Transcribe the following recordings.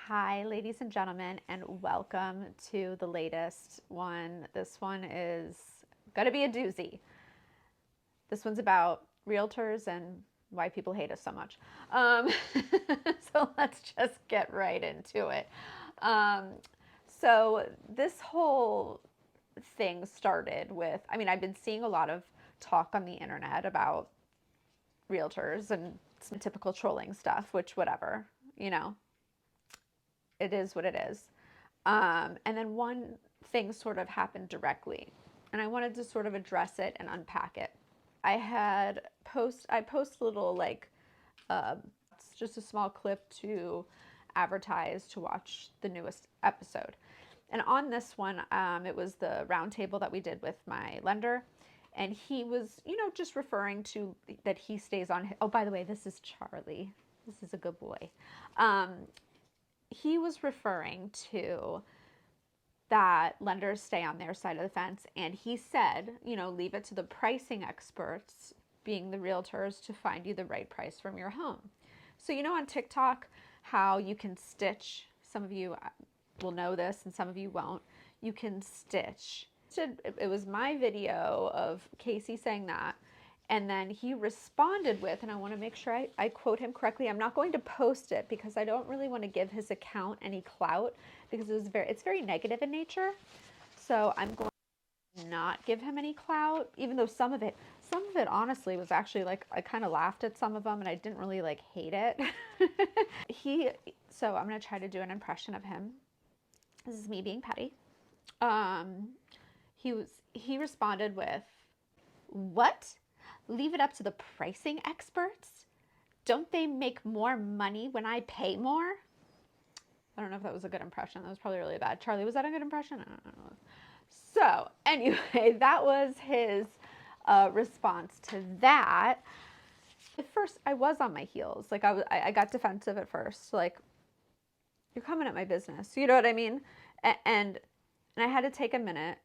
Hi, ladies and gentlemen, and welcome to the latest one. This one is going to be a doozy. This one's about realtors and why people hate us so much. Um, so let's just get right into it. Um, so this whole thing started with, I've been seeing a lot of talk on the internet about realtors and some typical trolling stuff, which, whatever, you know, it is what it is. And then one thing sort of happened directly, and I wanted to sort of address it and unpack it. I post a little it's just a small clip to advertise to watch the newest episode. And on this one, it was the roundtable that we did with my lender. And he was, just referring to that he stays on. Oh, by the way, this is Charlie. This is a good boy. Um, he was referring to that lenders stay on their side of the fence. And he said, leave it to the pricing experts, being the realtors, to find you the right price from your home. So, on TikTok, how you can stitch, some of you will know this and some of you won't, you can stitch. It was my video of Casey saying that. And then he responded with, and I want to make sure I quote him correctly. I'm not going to post it because I don't really want to give his account any clout because it's very negative in nature. So I'm going to not give him any clout, even though some of it honestly was actually like, I kind of laughed at some of them and I didn't really like hate it. So I'm going to try to do an impression of him. This is me being petty. He responded with, "What? Leave it up to the pricing experts? Don't they make more money when I pay more?" I don't know if that was a good impression. That was probably really bad. Charlie, was that a good impression? I don't know. So anyway, that was his response to that. At first, I was on my heels. Like I got defensive at first. Like, you're coming at my business. You know what I mean? And I had to take a minute.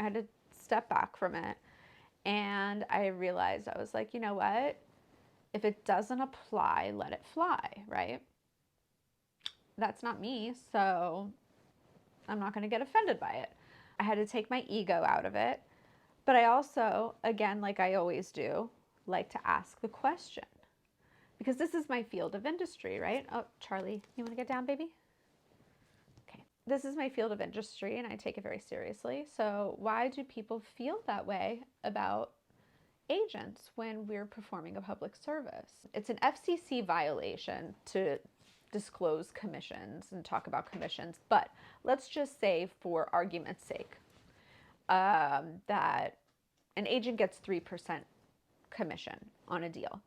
I had to step back from it. And I realized, I was like, you know what? If it doesn't apply, let it fly, right? That's not me, so I'm not going to get offended by it. I had to take my ego out of it. But I also, again, like I always do, like to ask the question. Because this is my field of industry, right? Oh, Charlie, you want to get down, baby? Okay. This is my field of industry, and I take it very seriously. So why do people feel that way about agents when we're performing a public service? It's an FCC violation to disclose commissions and talk about commissions, but let's just say, for argument's sake, that an agent gets 3% commission on a deal.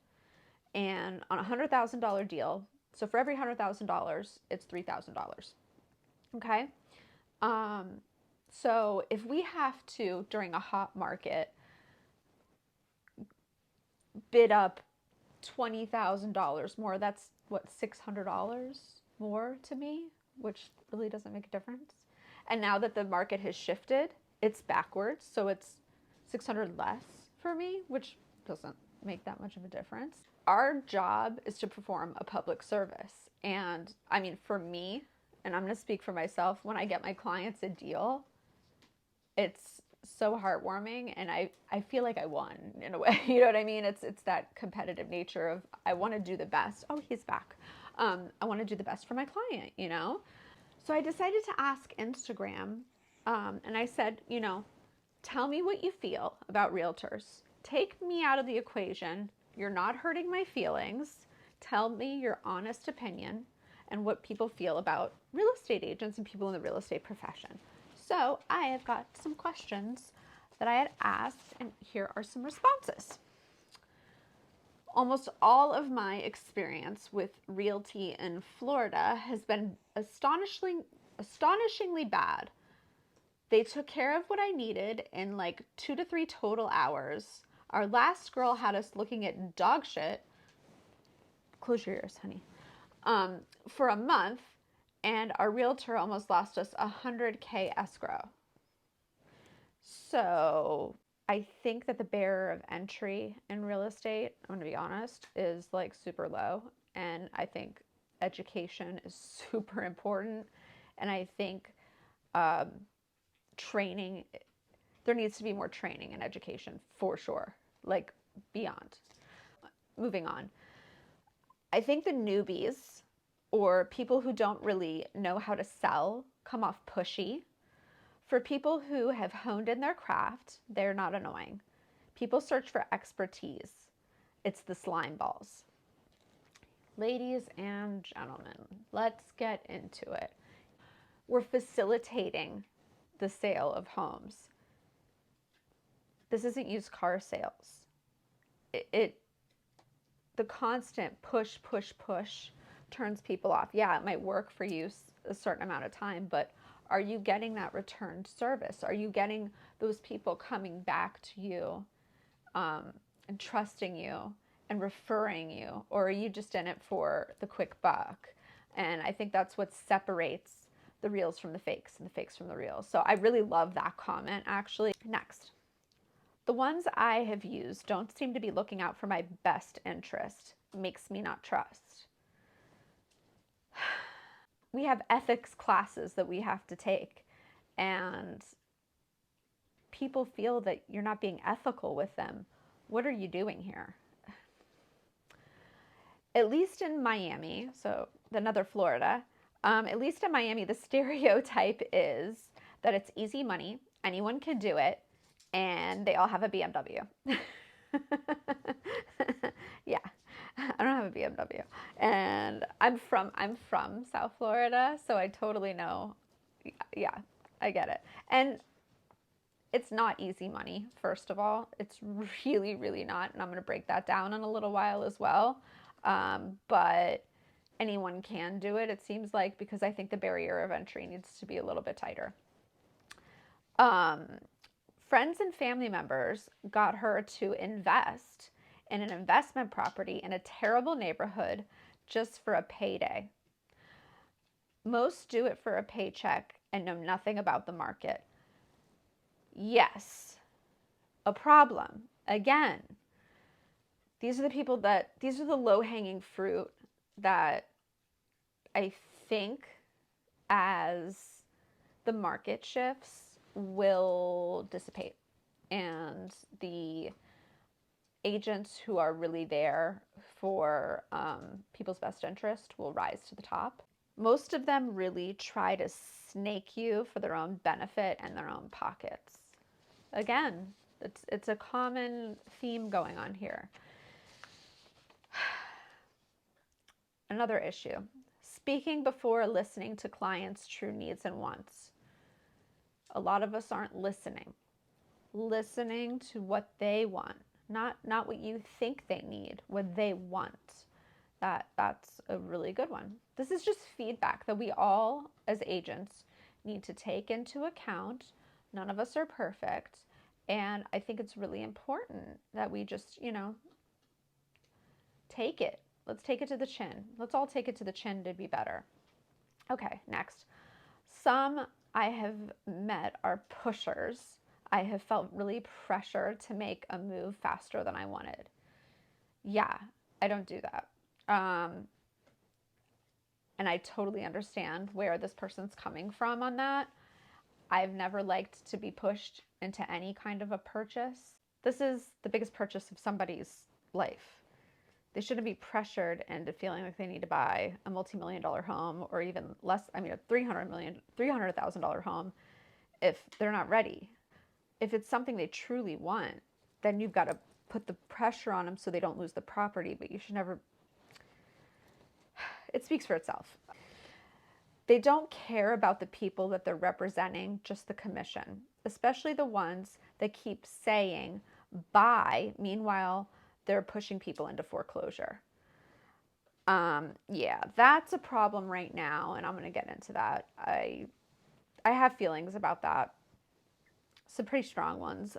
And on a $100,000 deal, so for every $100,000, it's $3,000. Okay? So if we have to, during a hot market, bid up $20,000 more, that's what, $600 more to me, which really doesn't make a difference. And now that the market has shifted, it's backwards, so it's 600 less for me, which doesn't make that much of a difference. Our job is to perform a public service. And for me, and I'm going to speak for myself, when I get my clients a deal, it's so heartwarming, and I feel like I won in a way. You know what I mean? It's that competitive nature of, I want to do the best. Oh, he's back. I want to do the best for my client, So I decided to ask Instagram, and I said, tell me what you feel about realtors. Take me out of the equation. You're not hurting my feelings. Tell me your honest opinion and what people feel about real estate agents and people in the real estate profession. So I have got some questions that I had asked, and here are some responses. Almost all of my experience with realty in Florida has been astonishingly bad. They took care of what I needed in like 2 to 3 total hours. Our last girl had us looking at dog shit. Close your ears, honey. For a month, and our realtor almost lost us $100K escrow. So I think that the barrier of entry in real estate, I'm going to be honest, is like super low. And I think education is super important. And I think training, there needs to be more training and education for sure, like beyond. Moving on. I think the newbies or people who don't really know how to sell come off pushy. For people who have honed in their craft, they're not annoying. People search for expertise. It's the slime balls. Ladies and gentlemen, let's get into it. We're facilitating the sale of homes. This isn't used car sales. It the constant push, push, push turns people off. Yeah, it might work for you a certain amount of time, but are you getting that returned service? Are you getting those people coming back to you and trusting you and referring you? Or are you just in it for the quick buck? And I think that's what separates the reals from the fakes and the fakes from the reals. So I really love that comment, actually. Next. The ones I have used don't seem to be looking out for my best interest. Makes me not trust. We have ethics classes that we have to take, and people feel that you're not being ethical with them. What are you doing here? At least in Miami, so another Florida, at least in Miami, the stereotype is that it's easy money, anyone can do it, and they all have a BMW. Yeah, I don't have a BMW, and I'm from South Florida, so I totally know. Yeah, I get it, and it's not easy money. First of all, it's really, really not, and I'm going to break that down in a little while as well. But anyone can do it. It seems like, because I think the barrier of entry needs to be a little bit tighter. Friends and family members got her to invest in an investment property in a terrible neighborhood just for a payday. Most do it for a paycheck and know nothing about the market. Yes, a problem. Again, these are the low-hanging fruit that I think, as the market shifts, will dissipate, and the agents who are really there for people's best interest will rise to the top. Most of them really try to snake you for their own benefit and their own pockets. Again, it's a common theme going on here. Another issue: speaking before listening to clients' true needs and wants. A lot of us aren't listening to what they want, not what you think they need, what they want. That's a really good one. This is just feedback that we all, as agents, need to take into account. None of us are perfect, and I think it's really important that we just, take it. Let's take it to the chin. Let's all take it to the chin to be better. Okay, next. Some I have met are pushers. I have felt really pressured to make a move faster than I wanted. Yeah, I don't do that. And I totally understand where this person's coming from on that. I've never liked to be pushed into any kind of a purchase. This is the biggest purchase of somebody's life. They shouldn't be pressured into feeling like they need to buy a multi-million-dollar home, or even less, a $300,000 home, if they're not ready. If it's something they truly want, then you've got to put the pressure on them so they don't lose the property, but you should never. It speaks for itself. They don't care about the people that they're representing, just the commission, especially the ones that keep saying buy. Meanwhile, they're pushing people into foreclosure. Yeah, that's a problem right now, and I'm going to get into that. I have feelings about that, some pretty strong ones.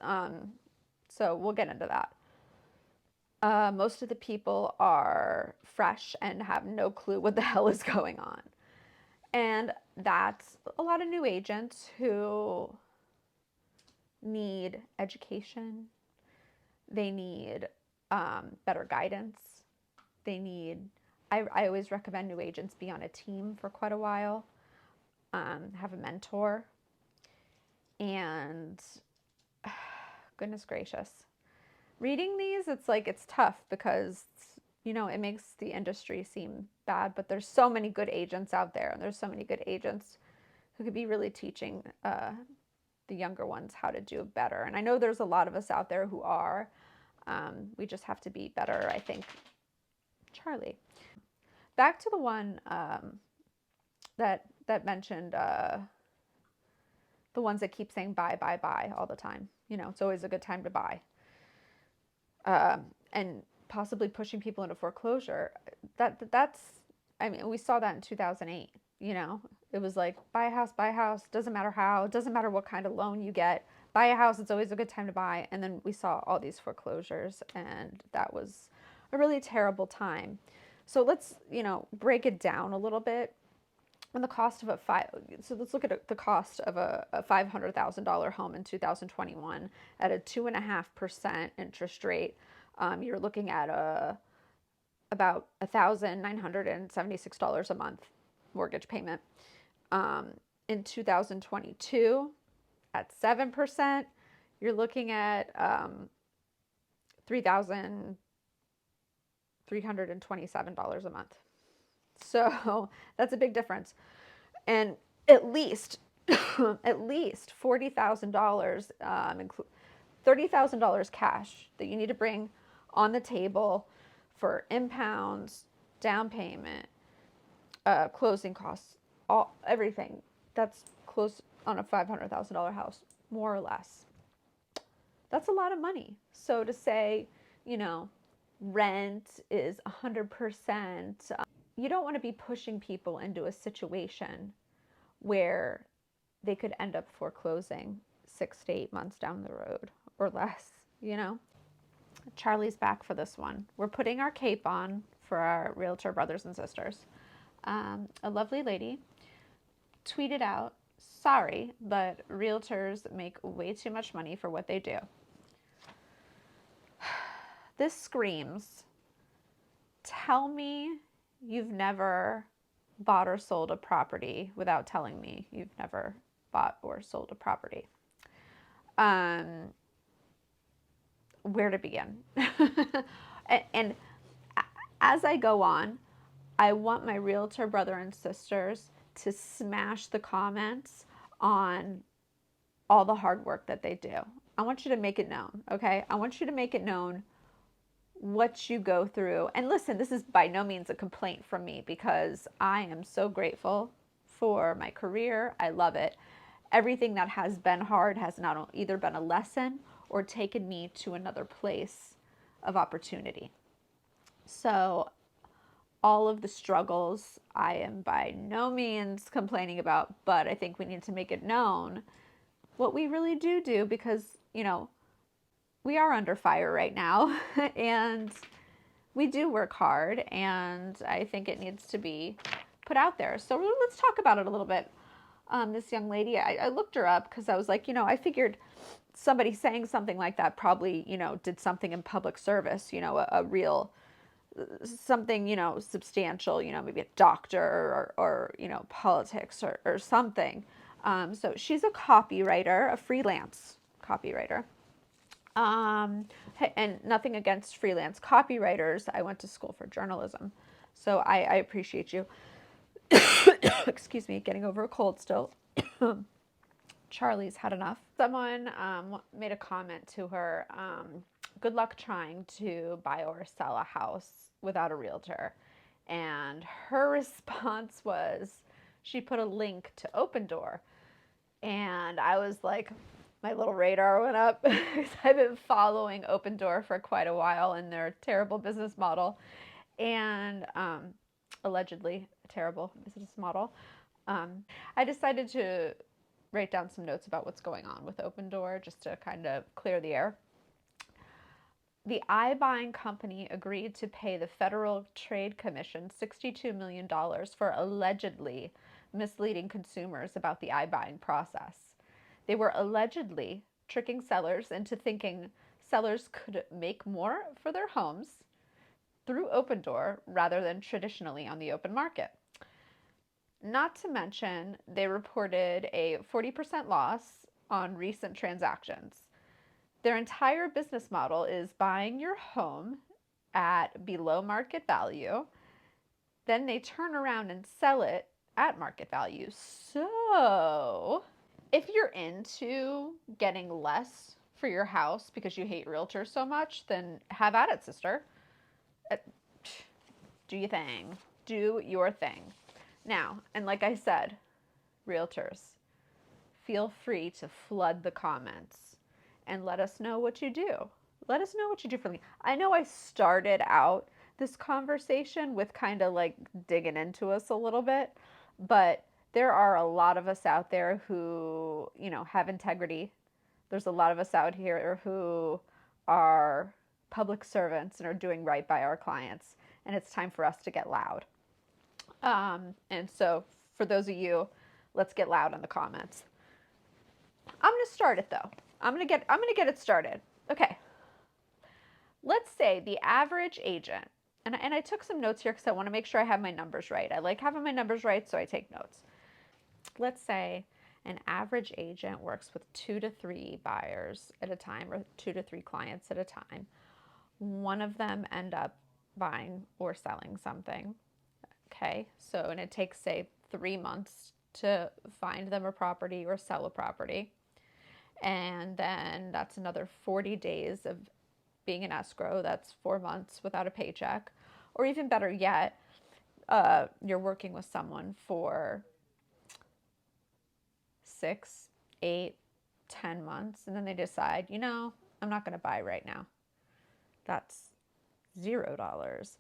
So we'll get into that. Most of the people are fresh and have no clue what the hell is going on. And that's a lot of new agents who need education. They need better guidance. They need I always recommend new agents be on a team for quite a while, have a mentor, and goodness gracious. Reading these, it's tough because, it makes the industry seem bad, but there's so many good agents out there, and there's so many good agents who could be really teaching the younger ones how to do better. And I know there's a lot of us out there who are. We just have to be better, I think. Charlie. Back to the one that mentioned the ones that keep saying buy, buy, buy all the time. It's always a good time to buy. And possibly pushing people into foreclosure. That's, I mean, we saw that in 2008. It was like, buy a house, doesn't matter how, doesn't matter what kind of loan you get, buy a house, it's always a good time to buy. And then we saw all these foreclosures, and that was a really terrible time. So let's, break it down a little bit. And the cost of so let's look at the cost of a $500,000 home in 2021 at a 2.5% interest rate. You're looking at about $1,976 a month mortgage payment. In 2022, at 7%, you're looking at $3,327 a month. So that's a big difference. And at least $40,000, $30,000 cash that you need to bring on the table for impounds, down payment, closing costs, everything that's close on a $500,000 house, more or less. That's a lot of money. So to say, rent is 100%, you don't want to be pushing people into a situation where they could end up foreclosing 6 to 8 months down the road or less, Charlie's back for this one. We're putting our cape on for our realtor brothers and sisters. A lovely lady tweeted out, "Sorry, but realtors make way too much money for what they do." This screams, tell me you've never bought or sold a property without telling me you've never bought or sold a property. Where to begin? And as I go on, I want my realtor brother and sisters to smash the comments on all the hard work that they do. I want you to make it known, okay? I want you to make it known what you go through. And listen, this is by no means a complaint from me, because I am so grateful for my career. I love it. Everything that has been hard has not either been a lesson or taken me to another place of opportunity. So all of the struggles I am by no means complaining about, but I think we need to make it known what we really do, because, we are under fire right now and we do work hard, and I think it needs to be put out there. So let's talk about it a little bit. This young lady, I looked her up because I was like, I figured somebody saying something like that probably, did something in public service, a real something, substantial, maybe a doctor or politics or something. So she's a copywriter, a freelance copywriter. And nothing against freelance copywriters. I went to school for journalism, so I appreciate you. Excuse me, getting over a cold still. Charlie's had enough. Someone made a comment to her, good luck trying to buy or sell a house without a realtor. And her response was, she put a link to Opendoor. And I was like, my little radar went up. I've been following Opendoor for quite a while and their terrible business model. And allegedly a terrible business model. I decided to write down some notes about what's going on with Opendoor, just to kind of clear the air. The iBuying company agreed to pay the Federal Trade Commission $62 million for allegedly misleading consumers about the iBuying process. They were allegedly tricking sellers into thinking sellers could make more for their homes through Opendoor rather than traditionally on the open market. Not to mention, they reported a 40% loss on recent transactions. Their entire business model is buying your home at below market value, then they turn around and sell it at market value. So, if you're into getting less for your house because you hate realtors so much, then have at it, sister. Do your thing. Do your thing. Now, and like I said, realtors, feel free to flood the comments and let us know what you do. Let us know what you do for me. I know I started out this conversation with kind of like digging into us a little bit, but there are a lot of us out there who, have integrity. There's a lot of us out here who are public servants and are doing right by our clients, and it's time for us to get loud. And so for those of you, let's get loud in the comments. I'm going to start it though. I'm going to get it started. Okay. Let's say the average agent, and I took some notes here because I want to make sure I have my numbers right. I like having my numbers right, so I take notes. Let's say an average agent works with 2 to 3 buyers at a time, or 2 to 3 clients at a time. One of them end up buying or selling something. Okay, so, and it takes, say, 3 months to find them a property or sell a property. And then that's another 40 days of being in escrow. That's 4 months without a paycheck. Or even better yet, you're working with someone for 6, 8, 10 months, and then they decide, I'm not going to buy right now. That's $0.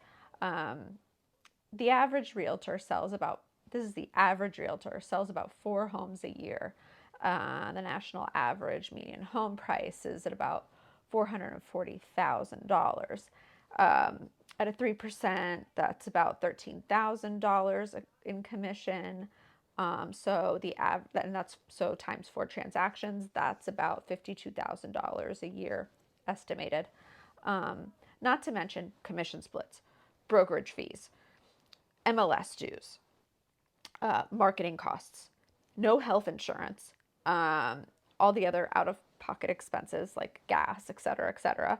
The average realtor sells about, this is the average realtor, sells about 4 homes a year. The national average median home price is at about $440,000. At a 3%, that's about $13,000 in commission. So and that's so times 4 transactions, that's about $52,000 a year estimated. Not to mention commission splits, brokerage fees, MLS dues, marketing costs, no health insurance, all the other out-of-pocket expenses like gas, et cetera, et cetera.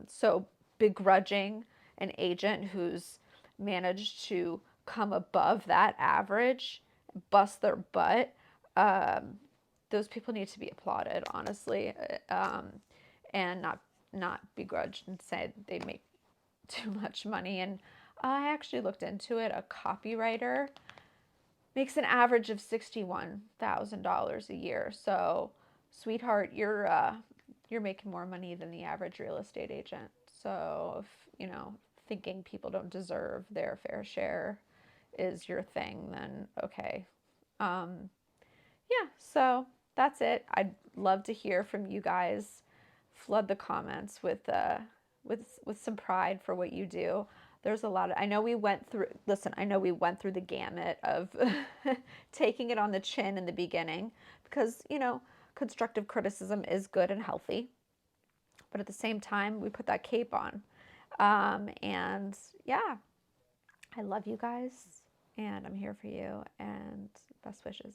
So begrudging an agent who's managed to come above that average, bust their butt, those people need to be applauded, honestly, and not begrudged and say they make too much money. And I actually looked into it. A copywriter makes an average of $61,000 a year. So, sweetheart, you're making more money than the average real estate agent. So, if thinking people don't deserve their fair share is your thing, then okay. Yeah, so that's it. I'd love to hear from you guys. Flood the comments with some pride for what you do. There's a lot of, I know we went through the gamut of taking it on the chin in the beginning because, constructive criticism is good and healthy. But at the same time, we put that cape on. And yeah, I love you guys and I'm here for you and best wishes.